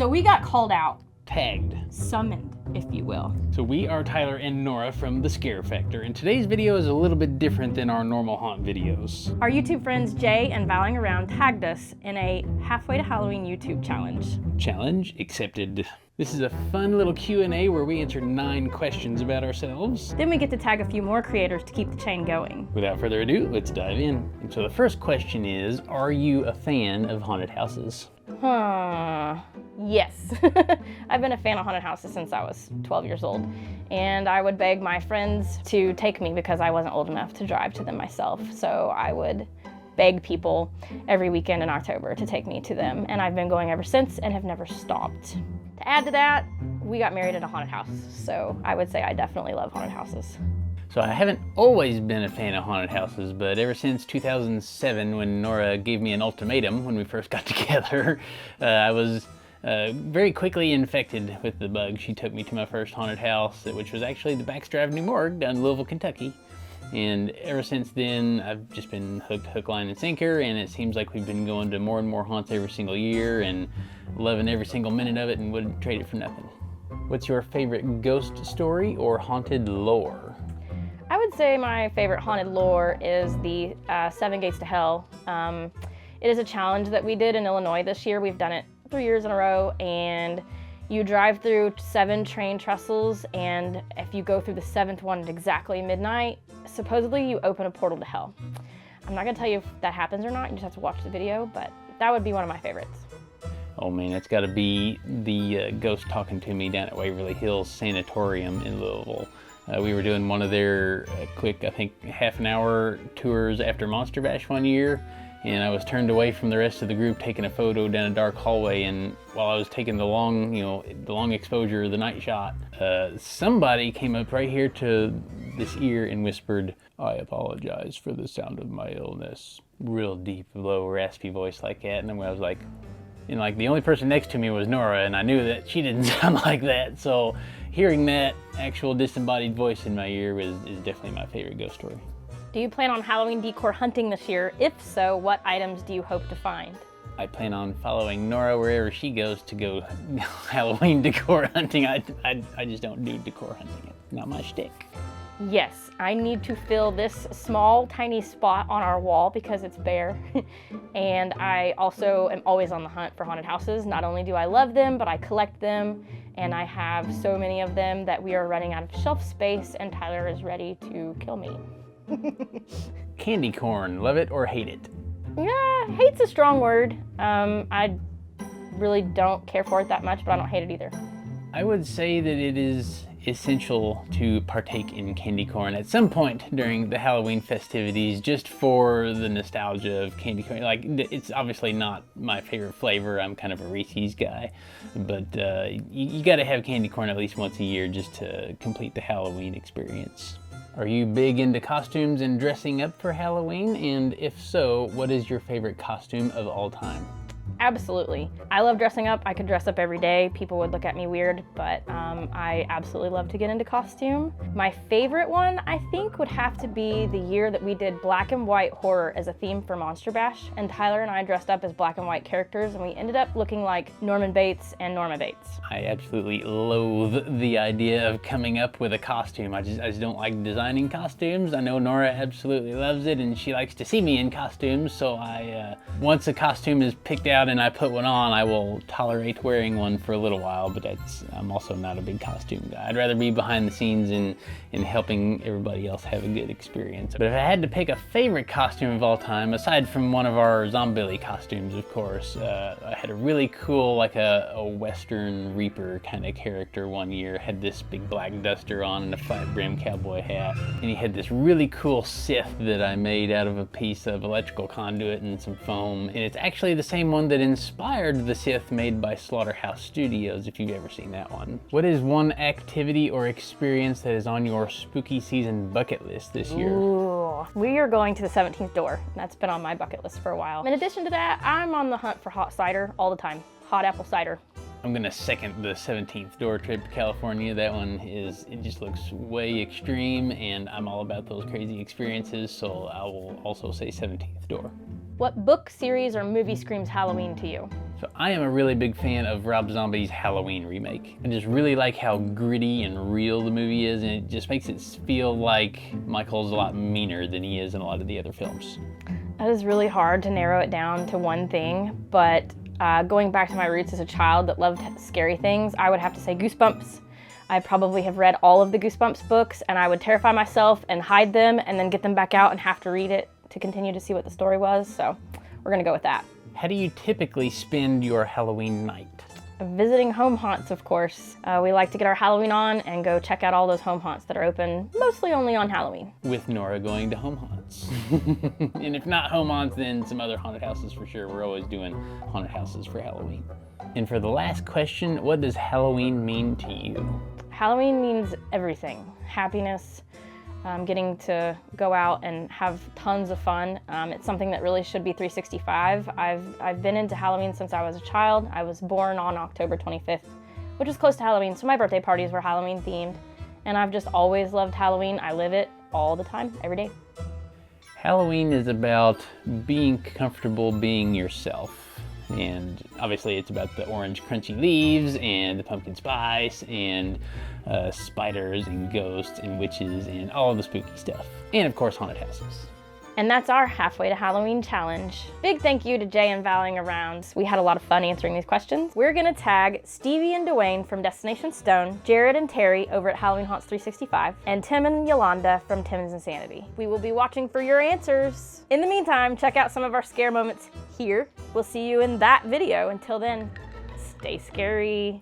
So we got called out. Tagged. Summoned, if you will. So we are Tyler and Nora from The Scare Factor, and today's video is a little bit different than our normal haunt videos. Our YouTube friends Jay and Vowing Around tagged us in a halfway to Halloween YouTube challenge. Challenge accepted. This is a fun little Q&A where we answer 9 questions about ourselves. Then we get to tag a few more creators to keep the chain going. Without further ado, let's dive in. And so the first question is, are you a fan of haunted houses? Yes. I've been a fan of haunted houses since I was 12 years old, and I would beg my friends to take me because I wasn't old enough to drive to them myself. So I would beg people every weekend in October to take me to them, and I've been going ever since and have never stopped. To add to that, we got married in a haunted house, so I would say I definitely love haunted houses. So I haven't always been a fan of haunted houses, but ever since 2007, when Nora gave me an ultimatum when we first got together, I was very quickly infected with the bug. She took me to my first haunted house, which was actually the Baxter Avenue Morgue down in Louisville, Kentucky. And ever since then, I've just been hooked, hook, line, and sinker, and it seems like we've been going to more and more haunts every single year and loving every single minute of it and wouldn't trade it for nothing. What's your favorite ghost story or haunted lore? I would say my favorite haunted lore is the 7 Gates to Hell. It is a challenge that we did in Illinois this year. We've done it 3 years in a row, and you drive through 7 train trestles, and if you go through the 7th one at exactly midnight, supposedly you open a portal to hell. I'm not gonna tell you if that happens or not, you just have to watch the video, but that would be one of my favorites. Oh man, it's gotta be the ghost talking to me down at Waverly Hills Sanatorium in Louisville. We were doing one of their quick, I think, half an hour tours after Monster Bash one year, and I was turned away from the rest of the group taking a photo down a dark hallway, and while I was taking the long, the long exposure, the night shot, somebody came up right here to this ear and whispered, "I apologize for the sound of my illness." Real deep, low, raspy voice like that, and I was like, the only person next to me was Nora, and I knew that she didn't sound like that, so hearing that actual disembodied voice in my ear is definitely my favorite ghost story. Do you plan on Halloween decor hunting this year? If so, what items do you hope to find? I plan on following Nora wherever she goes to go Halloween decor hunting. I just don't do decor hunting. It's not my shtick. Yes, I need to fill this small, tiny spot on our wall because it's bare. And I also am always on the hunt for haunted houses. Not only do I love them, but I collect them. And I have so many of them that we are running out of shelf space, and Tyler is ready to kill me. Candy corn, love it or hate it? Yeah, hate's a strong word. I really don't care for it that much, but I don't hate it either. I would say that it is essential to partake in candy corn at some point during the Halloween festivities, just for the nostalgia of candy corn. Like, it's obviously not my favorite flavor. I'm kind of a Reese's guy, but you gotta have candy corn at least once a year just to complete the Halloween experience. Are you big into costumes and dressing up for Halloween? And if so, what is your favorite costume of all time? Absolutely. I love dressing up. I could dress up every day. People would look at me weird, but I absolutely love to get into costume. My favorite one, I think, would have to be the year that we did black and white horror as a theme for Monster Bash, and Tyler and I dressed up as black and white characters, and we ended up looking like Norman Bates and Norma Bates. I absolutely loathe the idea of coming up with a costume. I just don't like designing costumes. I know Nora absolutely loves it, and she likes to see me in costumes, so once a costume is picked out and I put one on, I will tolerate wearing one for a little while, but I'm also not a big costume guy. I'd rather be behind the scenes in helping everybody else have a good experience. But if I had to pick a favorite costume of all time, aside from one of our Zombilly costumes, of course, I had a really cool, like a Western Reaper kind of character one year. Had this big black duster on and a flat brim cowboy hat, and he had this really cool Sith that I made out of a piece of electrical conduit and some foam, and it's actually the same one that inspired the Sith made by Slaughterhouse Studios, if you've ever seen that one. What is one activity or experience that is on your spooky season bucket list this year? Ooh, we are going to the 17th door. That's been on my bucket list for a while. In addition to that, I'm on the hunt for hot cider all the time. Hot apple cider. I'm gonna second the 17th door trip to California. That one it just looks way extreme, and I'm all about those crazy experiences, so I will also say 17th door. What book, series, or movie screams Halloween to you? So I am a really big fan of Rob Zombie's Halloween remake. I just really like how gritty and real the movie is, and it just makes it feel like Michael's a lot meaner than he is in a lot of the other films. It is really hard to narrow it down to one thing, but going back to my roots as a child that loved scary things, I would have to say Goosebumps. I probably have read all of the Goosebumps books, and I would terrify myself and hide them and then get them back out and have to read it to continue to see what the story was, so we're gonna go with that. How do you typically spend your Halloween night? Visiting home haunts, of course. We like to get our Halloween on and go check out all those home haunts that are open mostly only on Halloween. With Nora going to home haunts. And if not home haunts, then some other haunted houses for sure. We're always doing haunted houses for Halloween. And for the last question, what does Halloween mean to you? Halloween means everything. Happiness, getting to go out and have tons of fun. It's something that really should be 365. I've been into Halloween since I was a child. I was born on October 25th, which is close to Halloween, so my birthday parties were Halloween themed. And I've just always loved Halloween. I live it all the time, every day. Halloween is about being comfortable being yourself. And obviously it's about the orange crunchy leaves and the pumpkin spice and spiders and ghosts and witches and all of the spooky stuff. And of course, haunted houses. And that's our Halfway to Halloween challenge. Big thank you to Jay and Valing around. We had a lot of fun answering these questions. We're gonna tag Stevie and Dwayne from Destination Stone, Jared and Terry over at Halloween Haunts 365, and Tim and Yolanda from Tim's Insanity. We will be watching for your answers. In the meantime, check out some of our scare moments here. We'll see you in that video. Until then, stay scary.